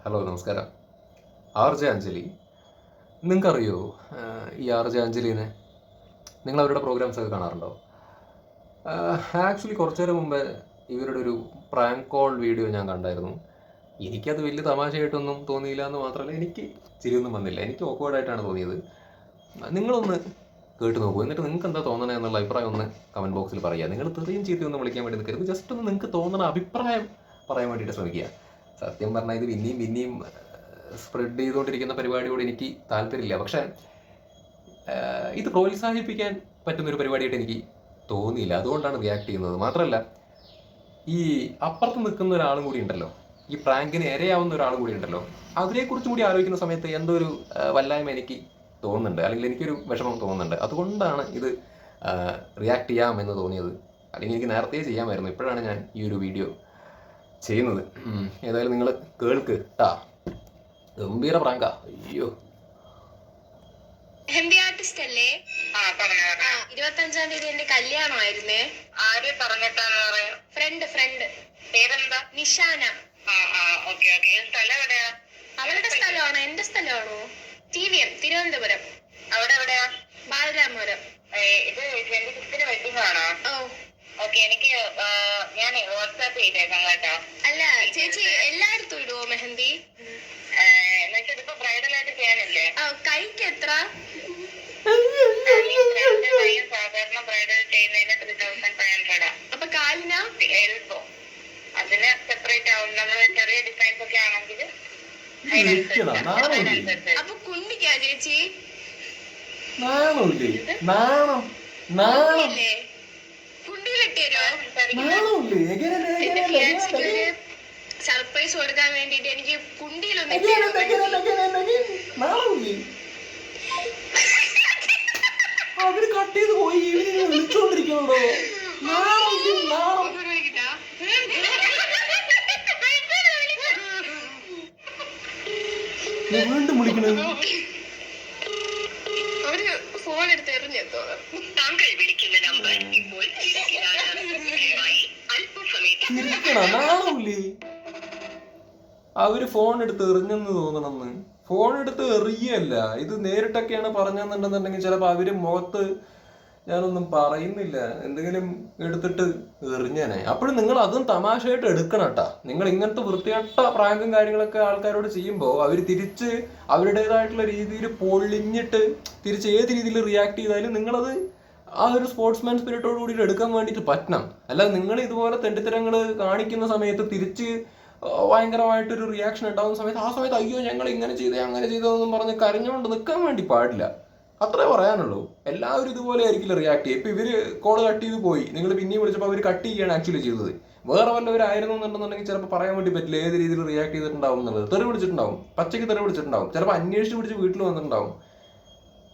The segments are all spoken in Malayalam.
ഹലോ നമസ്കാരം. ജെ അഞ്ജലി, നിങ്ങൾക്കറിയോ ഈ ജെ അഞ്ജലിനെ? നിങ്ങൾ അവരുടെ പ്രോഗ്രാംസ് ഒക്കെ കാണാറുണ്ടോ? ആക്ച്വലി കുറച്ചു നേരം മുമ്പേ ഇവരുടെ ഒരു പ്രാങ്ക് കോൾ വീഡിയോ ഞാൻ കണ്ടായിരുന്നു. എനിക്കത് വലിയ തമാശയായിട്ടൊന്നും തോന്നിയില്ല എന്ന് മാത്രമല്ല, എനിക്ക് ചിരിയൊന്നും വന്നില്ല. എനിക്ക് ഓക്വേർഡായിട്ടാണ് തോന്നിയത്. നിങ്ങളൊന്ന് കേട്ട് നോക്കൂ, എന്നിട്ട് നിങ്ങൾക്ക് എന്താ തോന്നണേ എന്നുള്ള അഭിപ്രായം ഒന്ന് കമൻറ്റ് ബോക്സിൽ പറയുക. നിങ്ങൾ തെറിയും ചീത്തയൊന്നും വിളിക്കാൻ വേണ്ടി നിൽക്കരുത്. ജസ്റ്റ് ഒന്ന് നിങ്ങൾക്ക് തോന്നുന്ന അഭിപ്രായം പറയാൻ വേണ്ടിയിട്ട് ശ്രമിക്കുക. സത്യം പറഞ്ഞാൽ ഇത് പിന്നെയും സ്പ്രെഡ് ചെയ്തുകൊണ്ടിരിക്കുന്ന പരിപാടിയോട് എനിക്ക് താല്പര്യമില്ല. പക്ഷേ ഇത് പ്രോത്സാഹിപ്പിക്കാൻ പറ്റുന്നൊരു പരിപാടിയായിട്ട് എനിക്ക് തോന്നിയില്ല. അതുകൊണ്ടാണ് റിയാക്ട് ചെയ്യുന്നത്. മാത്രമല്ല, ഈ അപ്പുറത്ത് നിൽക്കുന്ന ഒരാളും കൂടി ഉണ്ടല്ലോ, ഈ പ്രാങ്കിന് ഇരയാവുന്ന ഒരാളും കൂടി ഉണ്ടല്ലോ, അതിനെക്കുറിച്ചും കൂടി ആലോചിക്കുന്ന സമയത്ത് എന്തോ ഒരു വല്ലായ്മ എനിക്ക് തോന്നുന്നുണ്ട്, അല്ലെങ്കിൽ എനിക്കൊരു വിഷമം തോന്നുന്നുണ്ട്. അതുകൊണ്ടാണ് ഇത് റിയാക്ട് ചെയ്യാമെന്ന് തോന്നിയത്. അല്ലെങ്കിൽ എനിക്ക് നേരത്തെ ചെയ്യാമായിരുന്നു. ഇപ്പോഴാണ് ഞാൻ ഈ ഒരു വീഡിയോ ചെയ്യുന്നത്. ഏതായാലും നിങ്ങൾ കേൾക്ക് ട്ടാ. ഗംഭീര പ്രാങ്കാ. അയ്യോ, മെഹന്തി ആർട്ടിസ്റ്റ് അല്ലേ? 25-ാം തീയതി എന്റെ കല്യാണമായിരുന്നേ. ആര് പറഞ്ഞിട്ടാന്ന് പറയാ? ഫ്രണ്ട് പേരെന്താ? നിഷാന. സ്ഥലം എവിടെയാ? അവളുടെ സ്ഥലമാണോ എന്റെ സ്ഥലമാണോ? TVM തിരുവനന്തപുരം. അവിടെ എവിടെയാ? ബാലരാമപുരം. ഇത് 26-ന് വെഡിങ് ആണോ? ഓ ഓക്കെ, എനിക്ക് ഞാൻ വാട്സാപ്പ് ചെയ്തേക്കാം കേട്ടോ. അല്ല ചേച്ചി, എല്ലായിടത്തും ഇടുവോ മെഹന്തി? എന്നുവെച്ചാൽ ഇതിപ്പോ ബ്രൈഡൽ ആയിട്ട് ചെയ്യാനില്ലേ? കൈക്ക് എത്ര? സാധാരണ ബ്രൈഡൽ ചെയ്യുന്നതിന് 3500. അപ്പൊ കാലിനാ? എൽബോ അതിന് സെപ്പറേറ്റ് ആവും. നമ്മൾ ചെറിയ ഡിസൈൻസ് ഒക്കെ ആണെങ്കിൽ അപ്പൊ കുണ്ടിക്കാ ചേച്ചി? നാണമില്ലേ? കുണ്ടിയിലിട്ടോ? സർപ്രൈസ് കൊടുക്കാൻ വേണ്ടിട്ട് എനിക്ക് കുണ്ടിയിലൊന്നും അവര് കട്ട് ചെയ്ത് പോയി. വിളിച്ചോണ്ടിരിക്കണോ? വീണ്ടും വിളിക്കണ. അവര് ഫോൺ എടുത്ത് എറിഞ്ഞെത്തോ? താങ്കൾ വിളിക്കുന്ന നമ്പർ ഇപ്പോൾ നാണമില്ലേ? അവര് ഫോൺ എടുത്ത് എറിഞ്ഞെന്ന് തോന്നണമെന്ന്. ഫോൺ എടുത്ത് എറിയല്ല, ഇത് നേരിട്ടൊക്കെയാണ് പറഞ്ഞെന്നുണ്ടെന്നുണ്ടെങ്കിൽ ചിലപ്പോൾ അവര് മുഖത്ത് ഞാനൊന്നും പറയുന്നില്ല, എന്തെങ്കിലും എടുത്തിട്ട് എറിഞ്ഞേനെ. അപ്പോഴും നിങ്ങൾ അതും തമാശയായിട്ട് എടുക്കണം കേട്ടാ. നിങ്ങൾ ഇങ്ങനത്തെ വൃത്തികെട്ട പ്രാങ്കും കാര്യങ്ങളൊക്കെ ആൾക്കാരോട് ചെയ്യുമ്പോൾ അവർ തിരിച്ച് അവരുടേതായിട്ടുള്ള രീതിയിൽ പൊളിഞ്ഞിട്ട് തിരിച്ച് ഏത് രീതിയിൽ റിയാക്ട് ചെയ്താലും നിങ്ങളത് ആ ഒരു സ്പോർട്സ്മാൻ സ്പിരിറ്റോട് കൂടിയിട്ട് എടുക്കാൻ വേണ്ടിയിട്ട് പറ്റണം. അല്ലാതെ നിങ്ങൾ ഇതുപോലെ തെണ്ടിത്തരങ്ങൾ കാണിക്കുന്ന സമയത്ത് തിരിച്ച് ഭയങ്കരമായിട്ടൊരു റിയാക്ഷൻ ഉണ്ടാകുന്ന സമയത്ത് ആ സമയത്ത് അയ്യോ ഞങ്ങൾ ഇങ്ങനെ ചെയ്തേ അങ്ങനെ ചെയ്തതെന്നും പറഞ്ഞ് കരഞ്ഞുകൊണ്ട് നിൽക്കാൻ വേണ്ടി പാടില്ല. അത്രേ പറയാനുള്ളൂ. എല്ലാവരും ഇതുപോലെ ആയിരിക്കില്ല റിയാക്ട് ചെയ്യുക. ഇപ്പം ഇവർ കോൾ കട്ട് ചെയ്ത് പോയി, നിങ്ങൾ പിന്നെയും വിളിച്ചപ്പോൾ അവർ കട്ട് ചെയ്യുകയാണ് ആക്ച്വലി ചെയ്തത്. വേറെ വല്ലവരായിരുന്നു എന്നുണ്ടെന്നുണ്ടെങ്കിൽ ചിലപ്പോൾ പറയാൻ വേണ്ടി പറ്റില്ല ഏത് രീതിയിൽ റിയാക്ട് ചെയ്തിട്ടുണ്ടാവും എന്നുള്ളത്. തെറി വിളിച്ചിട്ടുണ്ടാവും, പച്ചയ്ക്ക് തെറി വിളിച്ചിട്ടുണ്ടാവും, ചിലപ്പോൾ അന്വേഷിച്ച് പിടിച്ച് വീട്ടിൽ വന്നിട്ടുണ്ടാവും.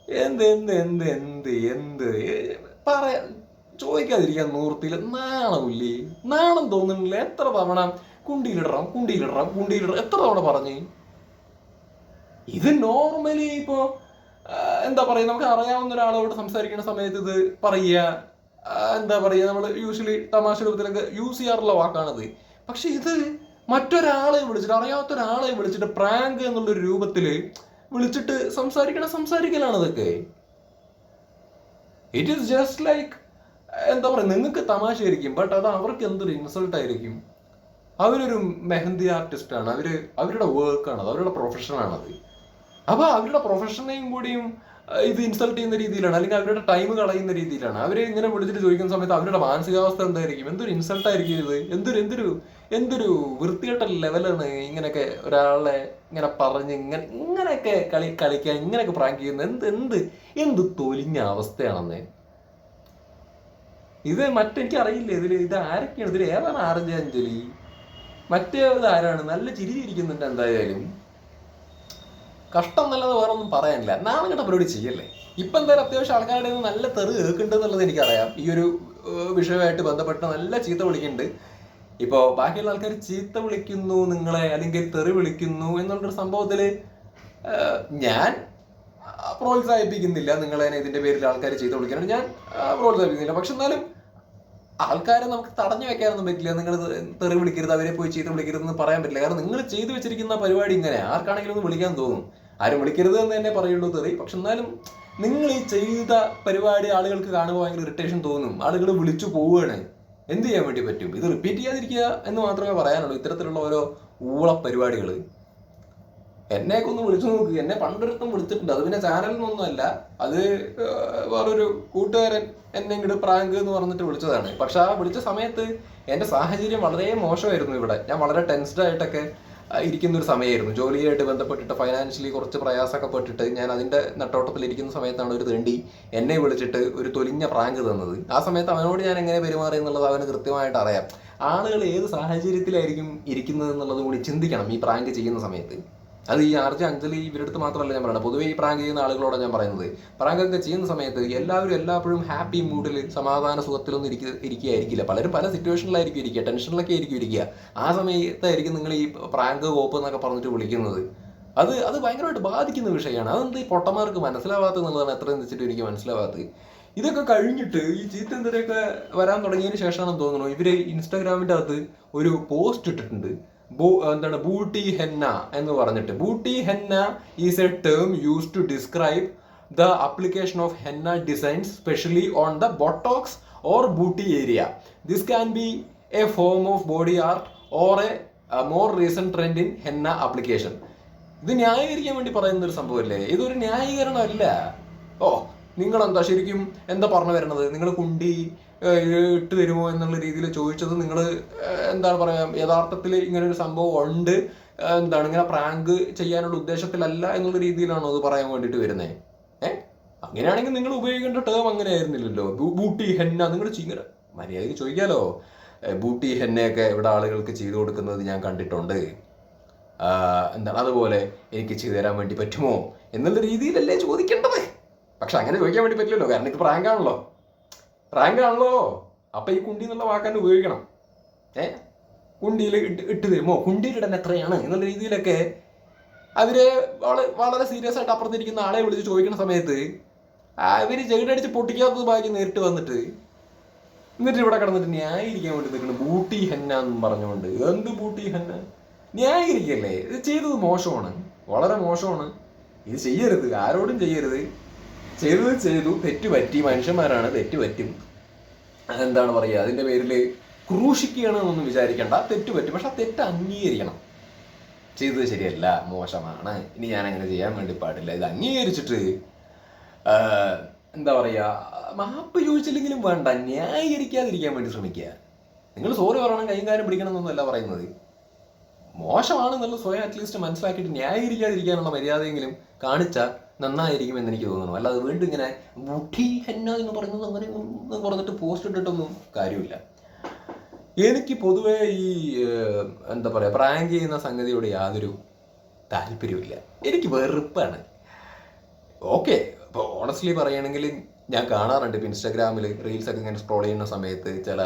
എന്ത് എന്ത് എന്ത് എന്ത് എന്ത് പറയാ ചോദിക്കാതിരിക്കാൻ നിവൃത്തിയില്ല. നാണമില്ലേ? നാണം തോന്നുന്നില്ല? എത്ര തവണ കുണ്ടിയിലിടണം എത്ര തവണ പറഞ്ഞ്? ഇത് നോർമലി ഇപ്പോ എന്താ പറയുക, നമുക്ക് അറിയാവുന്ന ഒരാളോട് സംസാരിക്കുന്ന സമയത്ത് ഇത് പറയുക, എന്താ പറയുക, നമ്മൾ യൂഷ്വലി തമാശ രൂപത്തിലൊക്കെ യൂസ് ചെയ്യാറുള്ള വാക്കാണത്. പക്ഷെ ഇത് മറ്റൊരാളെ വിളിച്ചിട്ട്, അറിയാത്ത ഒരാളെ വിളിച്ചിട്ട് പ്രാങ്ക് എന്നുള്ളൊരു രൂപത്തിൽ വിളിച്ചിട്ട് സംസാരിക്കലാണ് ഇതൊക്കെ. ഇറ്റ് ഈസ് ജസ്റ്റ് ലൈക്ക് എന്താ പറയുക, നിങ്ങൾക്ക് തമാശയായിരിക്കും, ബട്ട് അത് അവർക്ക് എന്തൊരു ഇൻസൾട്ട് ആയിരിക്കും. അവരൊരു മെഹന്തി ആർട്ടിസ്റ്റാണ്, അവരുടെ വർക്കാണത്, അവരുടെ പ്രൊഫഷനാണത്. അപ്പോൾ അവരുടെ പ്രൊഫഷനെയും കൂടിയും ഇത് ഇൻസൾട്ട് ചെയ്യുന്ന രീതിയിലാണ്, അല്ലെങ്കിൽ അവരുടെ ടൈം കളയുന്ന രീതിയിലാണ് അവരെ ഇങ്ങനെ വിളിച്ചിട്ട് ചോദിക്കുന്ന സമയത്ത് അവരുടെ മാനസികാവസ്ഥ എന്തായിരിക്കും? എന്തൊരു ഇൻസൾട്ടായിരിക്കും ഇത്. എന്തൊരു വൃത്തികെട്ട ലെവലാണ് ഇങ്ങനെയൊക്കെ ഒരാളെ ഇങ്ങനെ പറഞ്ഞ് ഇങ്ങനെയൊക്കെ കളിക്കാൻ, ഇങ്ങനെയൊക്കെ പ്രാങ്ക് ചെയ്യുന്നത്. എന്ത് തൊലിഞ്ഞ അവസ്ഥയാണെന്ന്. ഇത് മറ്റെനിക്ക് അറിയില്ല, ഇത് ആരൊക്കെയാണ്, ഇതിൽ ഏതാണ് ജെ അഞ്ജലി? മറ്റേത് ആരാണ്? നല്ല ചിരിയിരിക്കുന്നുണ്ട്. എന്തായാലും കഷ്ടം നല്ലത് വേറെ ഒന്നും പറയാനില്ല. നാളെ കേട്ട പരിപാടി ചെയ്യല്ലേ. ഇപ്പം എന്തായാലും അത്യാവശ്യം ആൾക്കാരുടെ നല്ല തെറി കേൾക്കുന്നുണ്ടെന്നുള്ളത് എനിക്കറിയാം. ഈ ഒരു വിഷയമായിട്ട് ബന്ധപ്പെട്ട് നല്ല ചീത്ത വിളിക്കുന്നുണ്ട്. ഇപ്പോൾ ബാക്കിയുള്ള ആൾക്കാർ ചീത്ത വിളിക്കുന്നു നിങ്ങളെ, അല്ലെങ്കിൽ തെറി വിളിക്കുന്നു എന്നുള്ളൊരു സംഭവത്തിൽ ഞാൻ പ്രോത്സാഹിപ്പിക്കുന്നില്ല. നിങ്ങളെ ഇതിൻ്റെ പേരിൽ ആൾക്കാർ ചീത്ത വിളിക്കാനാണ് ഞാൻ പ്രോത്സാഹിപ്പിക്കുന്നില്ല. പക്ഷെ എന്നാലും ആൾക്കാരെ നമുക്ക് തടഞ്ഞു വെക്കാനൊന്നും പറ്റില്ല. നിങ്ങൾ തെറി വിളിക്കരുത്, അവരെ പോയി ചീത്ത വിളിക്കരുതെന്ന് പറയാൻ പറ്റില്ല. കാരണം നിങ്ങൾ ചെയ്തു വെച്ചിരിക്കുന്ന പരിപാടി ഇങ്ങനെ ആർക്കാണെങ്കിലും ഒന്ന് വിളിക്കാൻ തോന്നും. ആരും വിളിക്കരുത് എന്ന് തന്നെ പറയുള്ളൂ തെറി. പക്ഷെ എന്നാലും നിങ്ങൾ ഈ ചെയ്ത പരിപാടി ആളുകൾക്ക് കാണുമ്പോൾ ഭയങ്കര ഇറിറ്റേഷൻ തോന്നും. ആളുകൾ വിളിച്ചു പോവുകയാണ്. എന്ത് ചെയ്യാൻ വേണ്ടി പറ്റും? ഇത് റിപ്പീറ്റ് ചെയ്യാതിരിക്കുക എന്ന് മാത്രമേ പറയാനുള്ളൂ. ഇത്തരത്തിലുള്ള ഓരോ ഊള പരിപാടികൾ എന്നെയൊക്കെ ഒന്ന് വിളിച്ചു നോക്ക്. എന്നെ പണ്ടൊരുത്തും വിളിച്ചിട്ടുണ്ട്. അത് പിന്നെ ചാനലിൽ നിന്നൊന്നും അല്ല, അത് വേറൊരു കൂട്ടുകാരൻ എന്നെ ഇങ്ങോട്ട് പ്രാങ്ക് എന്ന് പറഞ്ഞിട്ട് വിളിച്ചതാണ്. പക്ഷെ ആ വിളിച്ച സമയത്ത് എൻ്റെ സാഹചര്യം വളരെ മോശമായിരുന്നു. ഇവിടെ ഞാൻ വളരെ ടെൻസ്ഡ് ആയിട്ടൊക്കെ ഇരിക്കുന്ന ഒരു സമയമായിരുന്നു. ജോലിയായിട്ട് ബന്ധപ്പെട്ടിട്ട് ഫൈനാൻഷ്യലി കുറച്ച് പ്രയാസമൊക്കെ പെട്ടിട്ട് ഞാൻ അതിൻ്റെ നെട്ടോട്ടത്തിലിരിക്കുന്ന സമയത്താണ് ഒരു തേണ്ടി എന്നെ വിളിച്ചിട്ട് ഒരു തൊലിഞ്ഞ പ്രാങ്ക് തന്നത്. ആ സമയത്ത് അവനോട് ഞാൻ എങ്ങനെ പെരുമാറി എന്നുള്ളത് അവന് കൃത്യമായിട്ട് അറിയാം. ആളുകൾ ഏത് സാഹചര്യത്തിലായിരിക്കും ഇരിക്കുന്നത് എന്നുള്ളത് കൂടി ചിന്തിക്കണം ഈ പ്രാങ്ക് ചെയ്യുന്ന സമയത്ത്. അത് ഈ ആർജ അഞ്ജലി ഇവരുടെ അടുത്ത് മാത്രമല്ല ഞാൻ പറയുന്നത്, പൊതുവേ ഈ പ്രാങ്ക് ചെയ്യുന്ന ആളുകളോട് ഞാൻ പറയുന്നത്, പ്രാങ്കൊക്കെ ചെയ്യുന്ന സമയത്ത് എല്ലാവരും എല്ലാപ്പോഴും ഹാപ്പി മൂഡിൽ സമാധാന സുഖത്തിലൊന്നും ഇരിക്കുകയായിരിക്കില്ല. പലരും പല സിറ്റുവേഷനിലായിരിക്കും ഇരിക്കുക, ടെൻഷനിലൊക്കെ ആയിരിക്കും ഇരിക്കുക. ആ സമയത്തായിരിക്കും നിങ്ങൾ ഈ പ്രാങ്ക് കോപ്പ് എന്നൊക്കെ പറഞ്ഞിട്ട് വിളിക്കുന്നത്. അത് ഭയങ്കരമായിട്ട് ബാധിക്കുന്ന വിഷയമാണ്. അതെന്ത് ഈ പൊട്ടന്മാർക്ക് മനസ്സിലാവാത്തത് എന്നുള്ളതാണ് എത്രയും വെച്ചിട്ട് എനിക്ക് മനസ്സിലാവാത്തത്. ഇതൊക്കെ കഴിഞ്ഞിട്ട് ഈ ചീത്തന്തരൊക്കെ വരാൻ തുടങ്ങിയതിന് ശേഷമാണെന്ന് തോന്നുന്നു ഇവര് ഇൻസ്റ്റാഗ്രാമിൻ്റെ അകത്ത് ഒരു പോസ്റ്റ് ഇട്ടിട്ടുണ്ട്. എന്താണ് ബൂട്ടി ഹെന്ന എന്ന് പറഞ്ഞിട്ട്. Booty henna is a term use to describe the application of henna designs specially on the buttocks or booty area. This can be a form of body art or a more recent trend in henna application. ഇത് ന്യായീകരിക്കാൻ വേണ്ടി പറയുന്ന ഒരു സംഭവമല്ലേ? ഇതൊരു ന്യായീകരണമല്ല. നിങ്ങളെന്താ ശരിക്കും എന്താ പറഞ്ഞു വരുന്നത്? നിങ്ങൾ കുണ്ടി ഇട്ട് തരുമോ എന്നുള്ള രീതിയിൽ ചോദിച്ചത് നിങ്ങൾ എന്താണ് പറയാ, യഥാർത്ഥത്തിൽ ഇങ്ങനെ ഒരു സംഭവം ഉണ്ട്, എന്താണ് ഇങ്ങനെ പ്രാങ്ക് ചെയ്യാനുള്ള ഉദ്ദേശത്തിലല്ല എന്നുള്ള രീതിയിലാണോ അത് പറയാൻ വേണ്ടിയിട്ട് വരുന്നത്? അങ്ങനെയാണെങ്കിൽ നിങ്ങൾ ഉപയോഗിക്കേണ്ട ടേം അങ്ങനെ ആയിരുന്നില്ലല്ലോ. ബൂട്ടി ഹെന്ന നിങ്ങൾ ഇങ്ങനെ മര്യാദയ്ക്ക് ചോദിക്കാലോ. ബൂട്ടി ഹെന്നയൊക്കെ ഇവിടെ ആളുകൾക്ക് ചെയ്തു കൊടുക്കുന്നത് ഞാൻ കണ്ടിട്ടുണ്ട്, എന്താണ് അതുപോലെ എനിക്ക് ചെയ്തു തരാൻ വേണ്ടി പറ്റുമോ എന്നുള്ള രീതിയിലല്ലേ ചോദിക്കേണ്ടത്. പക്ഷെ അങ്ങനെ ചോദിക്കാൻ വേണ്ടി പറ്റില്ലല്ലോ, കാരണം ഇത് പ്രാങ്കാണല്ലോ. അപ്പൊ ഈ കുണ്ടി എന്നുള്ള വാക്കാൻ ഉപയോഗിക്കണം. കുണ്ടിയിൽ ഇട്ട് തരുമോ, കുണ്ടിയിൽ ഇടാൻ എത്രയാണ് എന്നുള്ള രീതിയിലൊക്കെ അവര് വളരെ സീരിയസ് ആയിട്ട് അപ്പുറത്തിരിക്കുന്ന ആളെ വിളിച്ച് ചോദിക്കുന്ന സമയത്ത് അവര് ചെകിടടിച്ച് പൊട്ടിക്കാത്തത് ബാക്കി നേരിട്ട് വന്നിട്ട് എന്നിട്ട് ഇവിടെ കിടന്നിട്ട് ന്യായീകരിക്കാൻ വേണ്ടി നിൽക്കണം. ബൂട്ടി ഹെന്ന എന്നും പറഞ്ഞുകൊണ്ട്. എന്ത് ബൂട്ടി ഹെന്ന? ന്യായീകരിക്കല്ലേ? ഇത് ചെയ്തത് മോശമാണ്, വളരെ മോശമാണ്. ഇത് ചെയ്യരുത്, ആരോടും ചെയ്യരുത്. ചെയ്തു, തെറ്റ് പറ്റി, മനുഷ്യന്മാരാണ്, തെറ്റ് പറ്റും. എന്താണ് പറയുക, അതിൻ്റെ പേരിൽ ക്രൂശിക്കുകയാണെന്നൊന്നും വിചാരിക്കേണ്ട. തെറ്റ് പറ്റും, പക്ഷെ ആ തെറ്റ് അംഗീകരിക്കണം. ചെയ്തത് ശരിയല്ല, മോശമാണ്, ഇനി ഞാൻ അങ്ങനെ ചെയ്യാൻ വേണ്ടി പാടില്ല. ഇത് അംഗീകരിച്ചിട്ട് എന്താ പറയുക, മാപ്പ് ചോദിച്ചില്ലെങ്കിലും വേണ്ട, ന്യായീകരിക്കാതിരിക്കാൻ വേണ്ടി ശ്രമിക്കുക. നിങ്ങൾ സോറി പറയണം, കൈയും കാര്യം പിടിക്കണം എന്നൊന്നുമല്ല പറയുന്നത്. മോശമാണെന്നുള്ള സ്വയം അറ്റ്ലീസ്റ്റ് മനസ്സിലാക്കിയിട്ട് ന്യായീകരിക്കാതിരിക്കാനുള്ള മര്യാദയെങ്കിലും കാണിച്ചാൽ നന്നായിരിക്കും എന്ന് എനിക്ക് തോന്നുന്നു. അല്ലാതെ വീണ്ടും ഇങ്ങനെ ബുട്ടി ഹെന്ന എന്ന് പറയുന്നത് അങ്ങനെ പറഞ്ഞിട്ട് പോസ്റ്റ് ഇട്ടിട്ടൊന്നും കാര്യമില്ല. എനിക്ക് പൊതുവേ ഈ എന്താ പറയുക, പ്രാങ്ക് ചെയ്യുന്ന സംഗതിയോട് യാതൊരു താല്പര്യമില്ല. എനിക്ക് വെറുപ്പാണ്. ഓക്കെ, ഇപ്പോൾ ഓണസ്റ്റ്ലി പറയുകയാണെങ്കിൽ ഞാൻ കാണാറുണ്ട് ഇപ്പോൾ ഇൻസ്റ്റാഗ്രാമിൽ റീൽസൊക്കെ ഇങ്ങനെ സ്ക്രോൾ ചെയ്യുന്ന സമയത്ത് ചില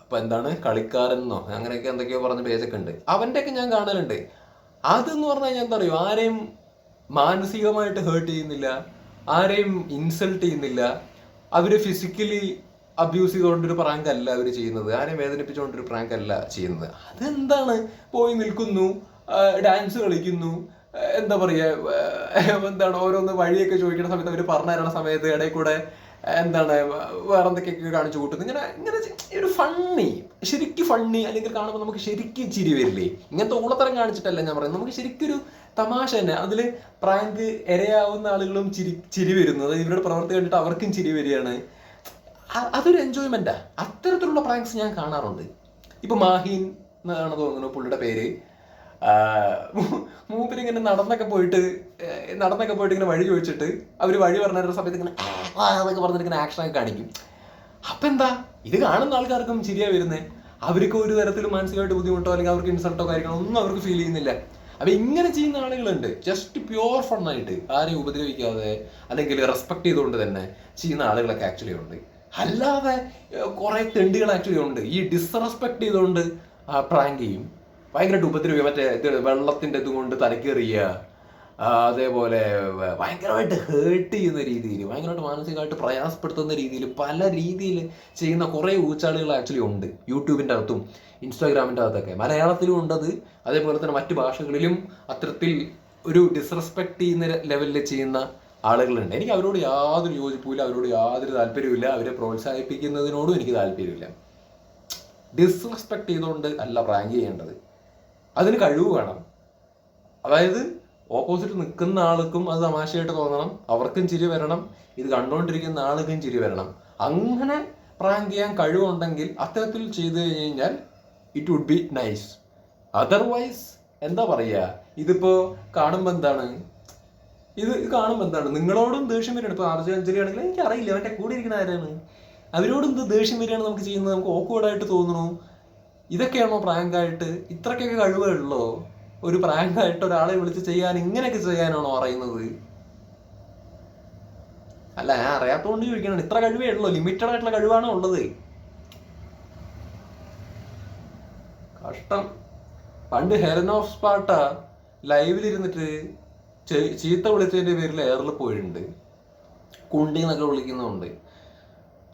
ഇപ്പം എന്താണ് കളിക്കാരെന്നോ അങ്ങനെയൊക്കെ എന്തൊക്കെയോ പറഞ്ഞ പേജൊക്കെ ഉണ്ട്, അവൻ്റെയൊക്കെ ഞാൻ കാണലുണ്ട്. അതെന്ന് പറഞ്ഞു കഴിഞ്ഞാൽ എന്താ പറയുക, ആരെയും മാനസികമായിട്ട് ഹേർട്ട് ചെയ്യുന്നില്ല, ആരെയും ഇൻസൾട്ട് ചെയ്യുന്നില്ല, അവർ ഫിസിക്കലി അബ്യൂസ് ചെയ്തുകൊണ്ടൊരു പ്രാങ്ക് അല്ല അവർ ചെയ്യുന്നത്, ആരെയും വേദനിപ്പിച്ചുകൊണ്ടൊരു പ്രാങ്ക് അല്ല ചെയ്യുന്നത്. അതെന്താണ്, പോയി നിൽക്കുന്നു, ഡാൻസ് കളിക്കുന്നു, എന്താ പറയുക, എന്താണ് ഓരോന്ന് വഴിയൊക്കെ ചോദിക്കുന്ന സമയത്ത് അവർ പറഞ്ഞു തരുന്ന സമയത്ത് ഇടയിൽ കൂടെ എന്താണ് വേറെ എന്തൊക്കെയൊക്കെ കാണിച്ചു കൂട്ടുന്നു. ഇങ്ങനെ ഒരു ഫണ്ണി, ശരിക്കും ഫണ്ണി, അല്ലെങ്കിൽ കാണുമ്പോൾ നമുക്ക് ശരിക്കും ചിരി വരില്ലേ? ഇങ്ങനത്തെ ഊളത്തരം കാണിച്ചിട്ടല്ല ഞാൻ പറയുന്നത്, നമുക്ക് ശരിക്കൊരു തമാശ തന്നെ. അതിൽ പ്രാങ്ക് ഇരയാവുന്ന ആളുകളും ചിരി വരുന്നത്, ഇവരുടെ പ്രവൃത്തി കണ്ടിട്ട് അവർക്കും ചിരി വരികയാണ്. അതൊരു എൻജോയ്മെന്റാ. അത്തരത്തിലുള്ള പ്രാങ്ക്സ് ഞാൻ കാണാറുണ്ട്. ഇപ്പൊ മാഹീൻ എന്നാണ് തോന്നുന്നു പുള്ളിയുടെ പേര്. മൂപ്പരിങ്ങനെ നടന്നൊക്കെ പോയിട്ട് ഇങ്ങനെ വഴി ചോദിച്ചിട്ട് അവർ വഴി പറഞ്ഞ സമയത്ത് ഇങ്ങനെ എന്നൊക്കെ പറഞ്ഞിട്ട് ഇങ്ങനെ ആക്ഷനൊക്കെ കാണിക്കും. അപ്പം എന്താ, ഇത് കാണുന്ന ആൾക്കാർക്കും ചിരിയാ വരുന്നത്. അവർക്ക് ഒരു തരത്തിലും മാനസികമായിട്ട് ബുദ്ധിമുട്ടോ അല്ലെങ്കിൽ അവർക്ക് ഇൻസൾട്ടോ കാര്യങ്ങളോ ഒന്നും അവർക്ക് ഫീൽ ചെയ്യുന്നില്ല. അപ്പം ഇങ്ങനെ ചെയ്യുന്ന ആളുകളുണ്ട്, ജസ്റ്റ് പ്യുവർ ഫണ്ണായിട്ട് ആരെയും ഉപദ്രവിക്കാതെ അല്ലെങ്കിൽ റെസ്പെക്ട് ചെയ്തുകൊണ്ട് തന്നെ ചെയ്യുന്ന ആളുകളൊക്കെ ആക്ച്വലി ഉണ്ട്. അല്ലാതെ കുറേ തെണ്ടികൾ ആക്ച്വലി ഉണ്ട് ഈ ഡിസ്റെസ്പെക്ട് ചെയ്തുകൊണ്ട് പ്രാങ്ക് ചെയ്യും, ഭയങ്കരമായിട്ട് ഉപദ്രവിക്കുക, മറ്റേ ഇത് വെള്ളത്തിൻ്റെ ഇതുകൊണ്ട് തലക്കേറിയുക, അതേപോലെ ഭയങ്കരമായിട്ട് ഹേർട്ട് ചെയ്യുന്ന രീതിയിൽ, ഭയങ്കരമായിട്ട് മാനസികമായിട്ട് പ്രയാസപ്പെടുത്തുന്ന രീതിയിൽ, പല രീതിയിൽ ചെയ്യുന്ന കുറേ ഊച്ചാളുകൾ ആക്ച്വലി ഉണ്ട് യൂട്യൂബിൻ്റെ അകത്തും ഇൻസ്റ്റാഗ്രാമിൻ്റെ അകത്തൊക്കെ. മലയാളത്തിലും ഉണ്ടത്, അതേപോലെ തന്നെ മറ്റു ഭാഷകളിലും അത്തരത്തിൽ ഒരു ഡിസ്റെസ്പെക്ട് ചെയ്യുന്ന ലെവലിൽ ചെയ്യുന്ന ആളുകളുണ്ട്. എനിക്ക് അവരോട് യാതൊരു യോജിപ്പുമില്ല, അവരോട് യാതൊരു താല്പര്യമില്ല, അവരെ പ്രോത്സാഹിപ്പിക്കുന്നതിനോടും എനിക്ക് താല്പര്യമില്ല. ഡിസ്റെസ്പെക്ട് ചെയ്തുകൊണ്ട് അല്ല പ്രാങ്ക് ചെയ്യേണ്ടത്, അതിന് കഴിവ് വേണം. അതായത് ഓപ്പോസിറ്റ് നിൽക്കുന്ന ആൾക്കും അത് തമാശയായിട്ട് തോന്നണം, അവർക്കും ചിരി വരണം, ഇത് കണ്ടുകൊണ്ടിരിക്കുന്ന ആൾക്കും ചിരി വരണം. അങ്ങനെ പ്രാങ്ക് ചെയ്യാൻ കഴിവുണ്ടെങ്കിൽ അത്തരത്തിൽ ചെയ്തു കഴിഞ്ഞാൽ it would be nice. Otherwise എന്താ പറയുക, ഇതിപ്പോൾ കാണുമ്പോൾ എന്താണ്, ഇത് കാണുമ്പോൾ എന്താണ്, നിങ്ങളോടും ദേഷ്യം വരികയാണ്. ഇപ്പോൾ ആർജെ അഞ്ജലി ആണെങ്കിൽ എനിക്കറിയില്ല അവൻ്റെ കൂടെ ഇരിക്കുന്ന ആരാണ്, അവരോടും എന്ത് ദേഷ്യം വരികയാണ് നമുക്ക് ചെയ്യുന്നത്, നമുക്ക് ഓക്വേർഡായിട്ട് തോന്നുന്നു. ഇതൊക്കെയാണോ പ്രാങ്കായിട്ട്? ഇത്രയ്ക്കൊക്കെ കഴിവുള്ളോ ഒരു പ്രാങ്കായിട്ട് ഒരാളെ വിളിച്ച് ചെയ്യാൻ? ഇങ്ങനെയൊക്കെ ചെയ്യാനാണോ പറയുന്നത്? അല്ല, ഞാൻ അറിയാത്തതുകൊണ്ട് ചോദിക്കണം. ഇത്ര കഴിവേ ഉള്ളൂ, ലിമിറ്റഡ് ആയിട്ടുള്ള കഴിവാണോ ഉള്ളത്? കഷ്ടം. പണ്ട് ഹെലൻ ഓഫ് സ്പാർട്ട ലൈവിലിരുന്നിട്ട് ചീത്ത വിളിച്ചതിൻ്റെ പേരിൽ എയറിൽ പോയിട്ടുണ്ട്, കുണ്ടി എന്നൊക്കെ വിളിക്കുന്നുണ്ട്.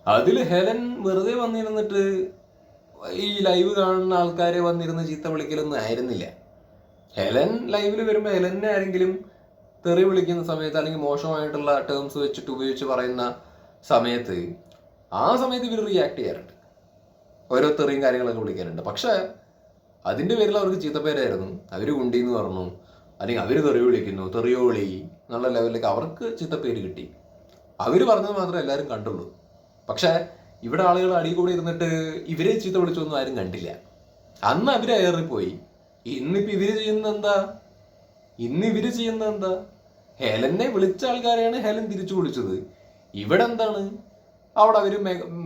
അതിൽ ഹെലൻ വെറുതെ വന്നിരുന്നിട്ട് ഈ ലൈവ് കാണുന്ന ആൾക്കാരെ വന്നിരുന്ന് ചീത്ത വിളിക്കലൊന്നും ആയിരുന്നില്ല. ഹെലൻ ലൈവിൽ വരുമ്പോൾ ഹെലനെ ആരെങ്കിലും തെറി വിളിക്കുന്ന സമയത്ത്, അല്ലെങ്കിൽ മോശമായിട്ടുള്ള ടേംസ് വെച്ചിട്ട് ഉപയോഗിച്ച് പറയുന്ന സമയത്ത്, ആ സമയത്ത് ഇവർ റിയാക്ട് ചെയ്യാറുണ്ട്, ഓരോ തെറിയും കാര്യങ്ങളൊക്കെ വിളിക്കാറുണ്ട്. പക്ഷേ അതിൻ്റെ പേരിൽ അവർക്ക് ചീത്തപ്പേരായിരുന്നു. അവർ കുണ്ടിന്ന് പറഞ്ഞു, അല്ലെങ്കിൽ അവർ തെറി വിളിക്കുന്നു, തെറിയോളി എന്നുള്ള ലെവലിലേക്ക് അവർക്ക് ചീത്തപ്പേര് കിട്ടി. അവർ പറഞ്ഞത് മാത്രമേ എല്ലാവരും കണ്ടുള്ളൂ. പക്ഷേ ഇവിടെ ആളുകൾ അടിയിൽ കൂടെ ഇരുന്നിട്ട് ഇവരെ ചീത്ത വിളിച്ചൊന്നും ആരും കണ്ടില്ല. അന്ന് അവരെ ഏറിപ്പോയി. ഇന്നിപ്പോൾ ഇവർ ചെയ്യുന്നത് എന്താ? ഹെലനെ വിളിച്ച ആൾക്കാരെയാണ് ഹെലൻ തിരിച്ചു വിളിച്ചത്. ഇവിടെ എന്താണ്, അവിടെ അവർ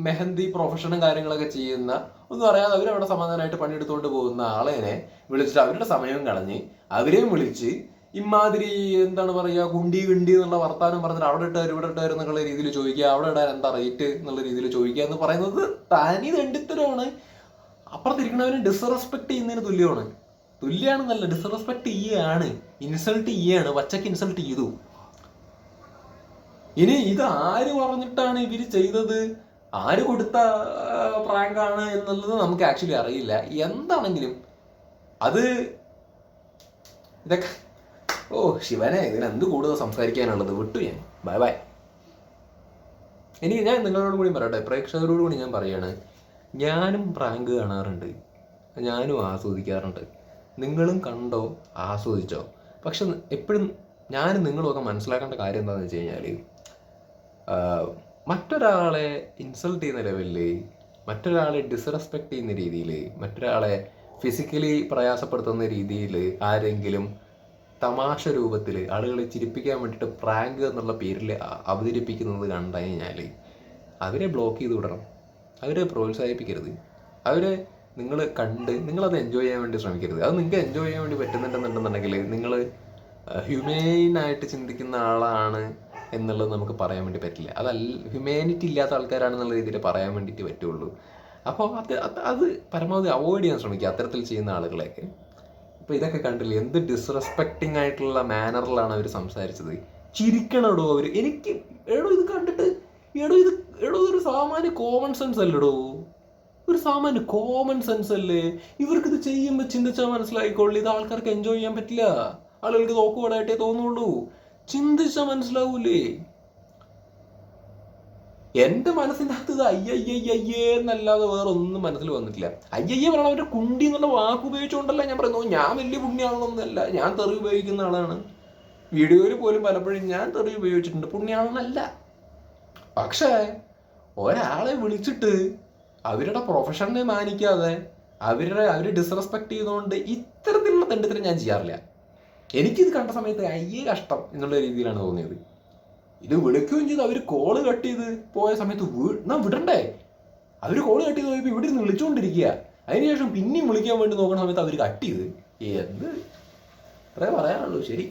മെഹന്തി പ്രൊഫഷനും കാര്യങ്ങളൊക്കെ ചെയ്യുന്ന, ഒന്നും അറിയാതെ അവരവിടെ സമാധാനമായിട്ട് പണിയെടുത്തുകൊണ്ട് പോകുന്ന ആളേനെ വിളിച്ചിട്ട് അവരുടെ സമയം കളഞ്ഞ് അവരെയും വിളിച്ച് ഇമാതിരി എന്താണ് പറയുക, കുണ്ടി എന്നുള്ള വർത്താനം പറഞ്ഞിട്ട് അവിടെ ഇട്ടാർ ഇവിടെ ഇട്ടാർ എന്നുള്ള രീതിയിൽ ചോദിക്കുക, അവിടെ ഇടാൻ എന്താ റേറ്റ് എന്നുള്ള രീതിയിൽ ചോദിക്കുക എന്ന് പറയുന്നത് തനി തെണ്ടിത്തരമാണ്. അപ്പുറത്തിരിക്കണവനെ ഡിസ്റെസ്പെക്ട് ചെയ്യുന്നതിന് തുല്യമാണെന്നല്ല, ഡിസ്റെസ്പെക്ട് ചെയ്യുകയാണ്, ഇൻസൾട്ട് ചെയ്യുകയാണ്, വച്ചക്ക് ഇൻസൾട്ട് ചെയ്തു. ഇനി ഇത് ആര് പറഞ്ഞിട്ടാണ് ഇവര് ചെയ്തത്, ആര് കൊടുത്ത പ്രാങ്കാണ് എന്നുള്ളത് നമുക്ക് ആക്ച്വലി അറിയില്ല. എന്താണെങ്കിലും അത് ഇതൊക്കെ ശിവനെ, ഇതിനെന്ത് കൂടുതൽ സംസാരിക്കാനുള്ളത്, വിട്ടു ഞാൻ. Bye bye. ഞാൻ നിങ്ങളോട് കൂടി പറയട്ടെ, പ്രേക്ഷകരോട് കൂടി ഞാൻ പറയാണ്, ഞാനും പ്രാങ്ക് കാണാറുണ്ട്, ഞാനും ആസ്വദിക്കാറുണ്ട്. നിങ്ങളും കണ്ടോ, ആസ്വദിച്ചോ. പക്ഷെ എപ്പോഴും ഞാനും നിങ്ങളുമൊക്കെ മനസ്സിലാക്കേണ്ട കാര്യം എന്താണെന്ന് വെച്ച് കഴിഞ്ഞാൽ, മറ്റൊരാളെ ഇൻസൾട്ട് ചെയ്യുന്ന ലെവലിൽ, മറ്റൊരാളെ ഡിസ്റെസ്പെക്ട് ചെയ്യുന്ന രീതിയിൽ, മറ്റൊരാളെ ഫിസിക്കലി പ്രയാസപ്പെടുത്തുന്ന രീതിയിൽ ആരെങ്കിലും തമാശ രൂപത്തിൽ ആളുകളെ ചിരിപ്പിക്കാൻ വേണ്ടിയിട്ട് പ്രാങ്ക് എന്നുള്ള പേരിൽ അവതരിപ്പിക്കുന്നത് കണ്ടു കഴിഞ്ഞാൽ അവരെ ബ്ലോക്ക് ചെയ്ത് വിടണം, അവരെ പ്രോത്സാഹിപ്പിക്കരുത്. അവരെ നിങ്ങളത് എൻജോയ് ചെയ്യാൻ വേണ്ടി ശ്രമിക്കരുത്. അത് നിങ്ങൾക്ക് എൻജോയ് ചെയ്യാൻ വേണ്ടി പറ്റുന്നുണ്ടെന്നുണ്ടെന്നുണ്ടെങ്കിൽ നിങ്ങൾ ഹ്യൂമെയിനായിട്ട് ചിന്തിക്കുന്ന ആളാണ് എന്നുള്ളത് നമുക്ക് പറയാൻ വേണ്ടി പറ്റില്ല. ഹ്യൂമാനിറ്റി ഇല്ലാത്ത ആൾക്കാരാണെന്നുള്ള രീതിയിൽ പറയാൻ വേണ്ടിയിട്ട് പറ്റുള്ളൂ. അപ്പോൾ അത് പരമാവധി അവോയ്ഡ് ചെയ്യാൻ ശ്രമിക്കുക, അത്തരത്തിൽ ചെയ്യുന്ന ആളുകളെയൊക്കെ. ഇപ്പോൾ ഇതൊക്കെ കണ്ടില്ലേ, എന്ത് ഡിസ്റെസ്പെക്റ്റിംഗ് ആയിട്ടുള്ള മാനറിലാണ് അവർ സംസാരിച്ചത്. ചിരിക്കണോ അവർ? എനിക്ക് ഇത് കണ്ടിട്ട് ഇതൊരു സാമാന്യ കോമൺ സെൻസ് അല്ലടോ, ഒരു സാമാന്യ കോമൺ സെൻസ് അല്ലേ? ഇവർക്കിത് ചെയ്യുമ്പോൾ ചിന്തിച്ചാൽ മനസ്സിലായിക്കോളൂ, ഇത് ആൾക്കാർക്ക് എൻജോയ് ചെയ്യാൻ പറ്റില്ല, ആളുകൾക്ക് നോക്കുവാടായിട്ടേ തോന്നുള്ളൂ. ചിന്തിച്ചാൽ മനസ്സിലാവൂലേ? എൻ്റെ മനസ്സിൻ്റെ അകത്ത് ഇത് അയ്യയ്യയ്യേ എന്നല്ലാതെ വേറെ ഒന്നും മനസ്സിൽ വന്നിട്ടില്ല. അയ്യയ്യ പറയണം, അവരുടെ കുണ്ടി എന്നുള്ള വാക്ക് ഉപയോഗിച്ചുകൊണ്ടല്ല ഞാൻ പറയുന്നത്. ഞാൻ വലിയ പുണ്യാളൊന്നുമല്ല, ഞാൻ തെറി ഉപയോഗിക്കുന്ന ആളാണ്. വീഡിയോയിൽ പോലും പലപ്പോഴും ഞാൻ തെറി ഉപയോഗിച്ചിട്ടുണ്ട്, പുണ്യാളെന്നല്ല. പക്ഷേ ഒരാളെ വിളിച്ചിട്ട് അവരുടെ പ്രൊഫഷനെ മാനിക്കാതെ അവരെ ഡിസ്റെസ്പെക്ട് ചെയ്തുകൊണ്ട് ഇത്തരത്തിലുള്ള തെണ്ടിത്തരം ഞാൻ ചെയ്യാറില്ല. എനിക്കിത് കണ്ട സമയത്ത് അയ്യേ കഷ്ടം എന്നുള്ള രീതിയിലാണ് തോന്നിയത്. ഇത് വിളിക്കുകയും ചെയ്ത് അവർ കോള് കട്ട് ചെയ്ത് പോയ സമയത്ത് വിടണ്ടേ? അവർ കോള് കട്ട് ചെയ്ത് പോയപ്പോൾ ഇവിടെ നിന്ന് വിളിച്ചുകൊണ്ടിരിക്കുക. അതിനുശേഷം പിന്നെയും വിളിക്കാൻ വേണ്ടി നോക്കുന്ന സമയത്ത് അവർ കട്ട് ചെയ്ത്. എന്ത് ഇത്രേ പറയാനുള്ളൂ. ശരി.